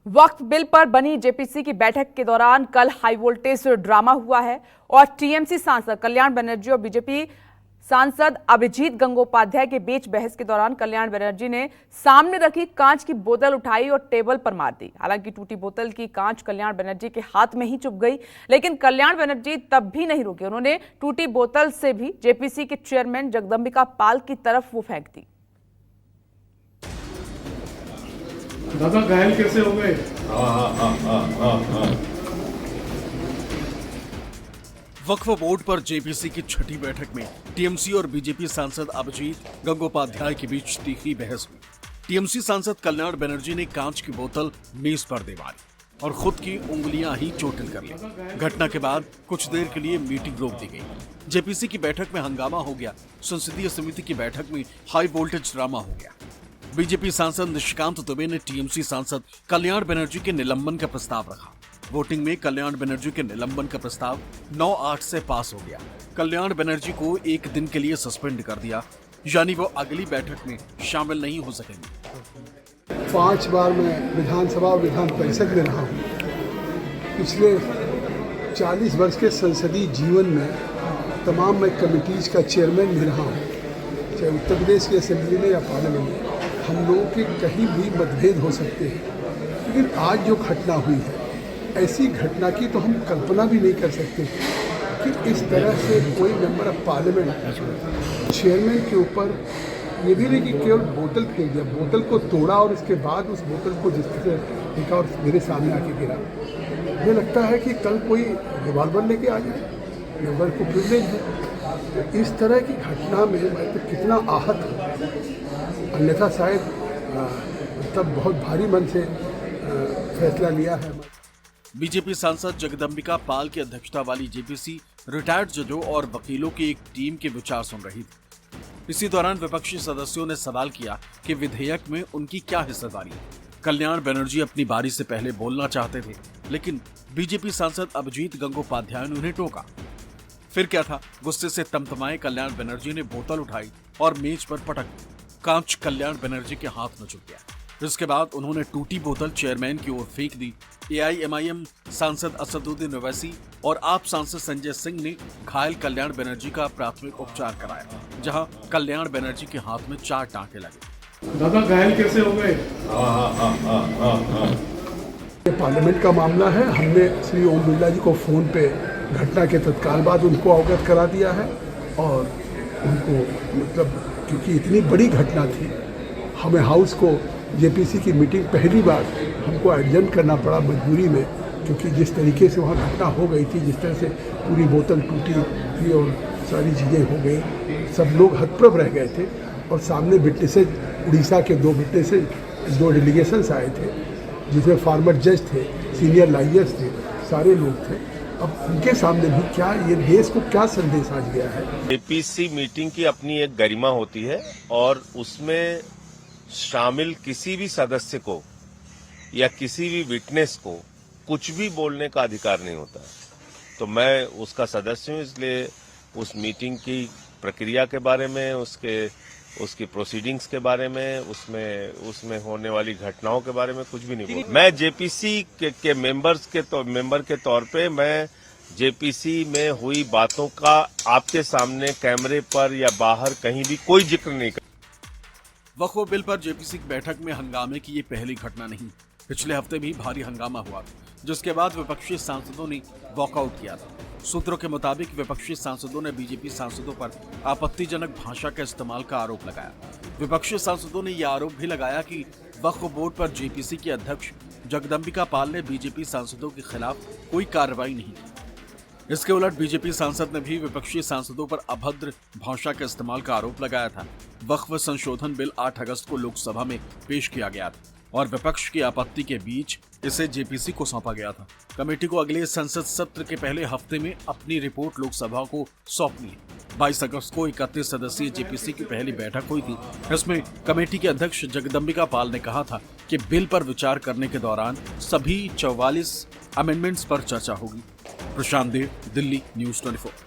वक्फ bill पर बनी JPC की बैठक के दौरान कल हाई वोल्टेज ड्रामा हुआ है और टीएमसी सांसद कल्याण बनर्जी और बीजेपी सांसद अभिजीत गंगोपाध्याय के बीच बहस के दौरान कल्याण बनर्जी ने सामने रखी कांच की बोतल उठाई और टेबल पर मार दी। हालांकि टूटी बोतल की कांच कल्याण बनर्जी के हाथ में ही चुभ गई, लेकिन कल्याण बनर्जी तब भी नहीं रुके। उन्होंने टूटी बोतल से भी जेपीसी के चेयरमैन जगदंबिका पाल की तरफ वो फेंक दी। दादा घायल कैसे हो गए? वक्फ बोर्ड पर जेपीसी की छठी बैठक में टीएमसी और बीजेपी सांसद अभिजीत गंगोपाध्याय के बीच तीखी बहस हुई। टीएमसी सांसद कल्याण बनर्जी ने कांच की बोतल मेज पर दे मारी और खुद की उंगलियां ही चोटिल कर ली। घटना के बाद कुछ देर के लिए मीटिंग रोक दी गई। जेपीसी की बैठक में हंगामा हो गया। संसदीय समिति की बैठक में हाई वोल्टेज ड्रामा हो गया। बीजेपी सांसद निशिकांत दुबे ने टीएमसी सांसद कल्याण बनर्जी के निलंबन का प्रस्ताव रखा। वोटिंग में कल्याण बनर्जी के निलंबन का प्रस्ताव 9-8 से पास हो गया। कल्याण बनर्जी को एक दिन के लिए सस्पेंड कर दिया, यानी वो अगली बैठक में शामिल नहीं हो सकेंगे। 5 बार मैं विधानसभा और विधान परिषद में रहा हूँ। पिछले 40 वर्ष के संसदीय जीवन में तमाम मैं कमिटीज का चेयरमैन भी रहा हूँ, चाहे उत्तर प्रदेश की असेंबली में या पार्लियामेंट में। हम लोगों के कहीं भी मतभेद हो सकते हैं, लेकिन आज जो घटना हुई है, ऐसी घटना की तो हम कल्पना भी नहीं कर सकते कि इस तरह से कोई मेंबर ऑफ पार्लियामेंट चेयरमैन के ऊपर ये भी नहीं कि केवल बोतल फेंक दिया, बोतल को तोड़ा और इसके बाद उस बोतल को जिस तरह फेंका और मेरे सामने आके गिरा। मुझे लगता है कि कल कोई रिवॉल्वर लेके आ जाए, मेंबर को प्रिविलेज है। इस तरह की घटना में मैं तो कितना आहत हूँ, अन्यथा शायद तब बहुत भारी मन से फैसला लिया है। बीजेपी सांसद जगदंबिका पाल की अध्यक्षता वाली जेपीसी रिटायर्ड जजों और वकीलों की एक टीम के विचार सुन रही थी। इसी दौरान विपक्षी सदस्यों ने सवाल किया कि विधेयक में उनकी क्या हिस्सेदारी है। कल्याण बनर्जी अपनी बारी से पहले बोलना चाहते थे, लेकिन बीजेपी सांसद अभिजीत गंगोपाध्याय ने उन्हें टोका। फिर क्या था, गुस्से से तमतमाए कल्याण बनर्जी ने बोतल उठाई और मेज पर पटक दी। कांच कल्याण बनर्जी के हाथ में चुभ गया। इसके बाद उन्होंने टूटी बोतल चेयरमैन की ओर फेंक दी। एआईएमआईएम सांसद असदुद्दीन ओवैसी और आप सांसद संजय सिंह ने घायल कल्याण बनर्जी का प्राथमिक उपचार कराया, जहां कल्याण बनर्जी के हाथ में 4 टांके लगे। दादा घायल कैसे हो गए? पार्लियामेंट का मामला है। हमने श्री ओम बिरला जी को फोन पे घटना के तत्काल बाद उनको अवगत करा दिया है और उनको मतलब क्योंकि इतनी बड़ी घटना थी, हमें हाउस को जेपीसी की मीटिंग पहली बार हमको एडजर्न करना पड़ा मजबूरी में, क्योंकि जिस तरीके से वहाँ घटना हो गई थी, जिस तरह से पूरी बोतल टूटी थी और सारी चीज़ें हो गई, सब लोग हतप्रभ रह गए थे। और सामने विटनेसेज, उड़ीसा के 2 विटनेसेज, 2 डेलीगेशंस आए थे, जिसमें फार्मर जज थे, सीनियर लॉयर्स थे, सारे लोग थे। अब उनके सामने भी क्या ये देश को क्या संदेश आज गया है? जेपीसी मीटिंग की अपनी एक गरिमा होती है और उसमें शामिल किसी भी सदस्य को या किसी भी विटनेस को कुछ भी बोलने का अधिकार नहीं होता है। तो मैं उसका सदस्य हूँ, इसलिए उस मीटिंग की प्रक्रिया के बारे में, उसकी प्रोसीडिंग्स के बारे में, उसमें होने वाली घटनाओं के बारे में कुछ भी नहीं बोलूँ। मैं जेपीसी के मेंबर के तौर पे मैं जेपीसी में हुई बातों का आपके सामने कैमरे पर या बाहर कहीं भी कोई जिक्र नहीं कर। वक्फ बिल पर जेपीसी की बैठक में हंगामे की ये पहली घटना नहीं। पिछले हफ्ते भी भारी हंगामा हुआ, जिसके बाद विपक्षी सांसदों ने वॉकआउट किया था। सूत्रों के मुताबिक विपक्षी सांसदों ने बीजेपी सांसदों पर आपत्तिजनक भाषा का इस्तेमाल का आरोप लगाया। विपक्षी सांसदों ने यह आरोप भी लगाया कि वक्फ बोर्ड पर जेपीसी के अध्यक्ष जगदंबिका पाल ने बीजेपी सांसदों के खिलाफ कोई कार्रवाई नहीं की। इसके उलट बीजेपी सांसद ने भी विपक्षी सांसदों पर अभद्र भाषा के इस्तेमाल का आरोप लगाया था। वक्फ संशोधन बिल 8 अगस्त को लोकसभा में पेश किया गया था और विपक्ष की आपत्ति के बीच इसे जेपीसी को सौंपा गया था। कमेटी को अगले संसद सत्र के पहले हफ्ते में अपनी रिपोर्ट लोकसभा को सौंपनी है। 22 अगस्त को 31 सदस्यीय जेपीसी की पहली बैठक हुई थी। इसमें कमेटी के अध्यक्ष जगदंबिका पाल ने कहा था कि बिल पर विचार करने के दौरान सभी 44 अमेंडमेंट्स पर चर्चा होगी। प्रशांत देव, दिल्ली, न्यूज़ 24।